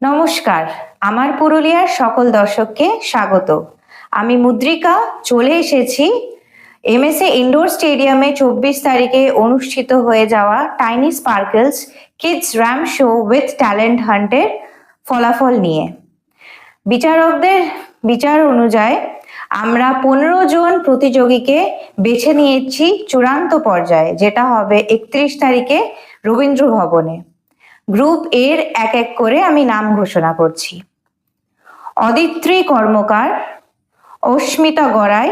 নমস্কার, আমার পুরুলিয়ার সকল দর্শককে স্বাগত। আমি মুদ্রিকা চলে এসেছি এমএসএ ইনডোর স্টেডিয়ামে 24 তারিখে অনুষ্ঠিত হয়ে যাওয়া tiny sparkles kids ramp show with talent হান্টের ফলাফল নিয়ে। বিচারকদের বিচার অনুযায়ী আমরা 15 জন প্রতিযোগীকে বেছে নিয়েছি চূড়ান্ত পর্যায়ে, যেটা হবে 31 তারিখে রবীন্দ্র ভবনে। গ্রুপ এর এক এক করে আমি নাম ঘোষণা করছি। অদিত্রী কর্মকার, অস্মিতা গড়াই,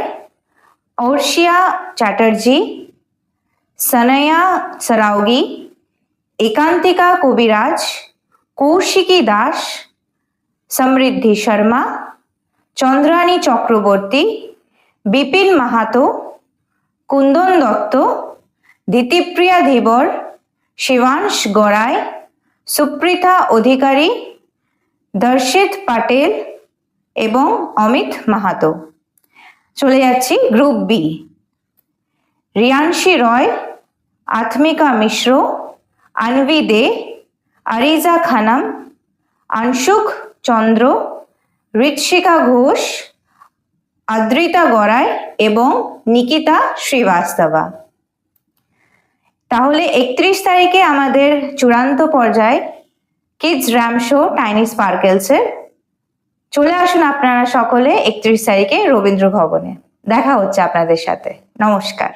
অর্ষিয়া চ্যাটার্জি, সনয়া সরাওগি, একান্তিকা কবিরাজ, কৌশিকী দাস, সমৃদ্ধি শর্মা, চন্দ্রানী চক্রবর্তী, বিপিন মাহাতো, কুন্দন দত্ত, দিতিপ্রিয়া ধীবর, শিবাংশ গড়াই, সুপ্রীতা অধিকারী, দর্শিত পাটেল এবং অমিত মাহাতো। চলে যাচ্ছি গ্রুপ বি। রিয়াংশী রয়, আত্মিকা মিশ্র, আনভি দে, আরিজা খানম, আংশুক চন্দ্র, ঋত্বিকা ঘোষ, আদ্রিতা গড়াই এবং নিকিতা শ্রীবাস্তবা। তাহলে 31 তারিখে আমাদের চূড়ান্ত পর্যায়ে কিডস র্যাম শো টাইনি স্পার্কেলসের। চলে আসুন আপনারা সকলে 31 তারিখে রবীন্দ্র ভবনে। দেখা হচ্ছে আপনাদের সাথে। নমস্কার।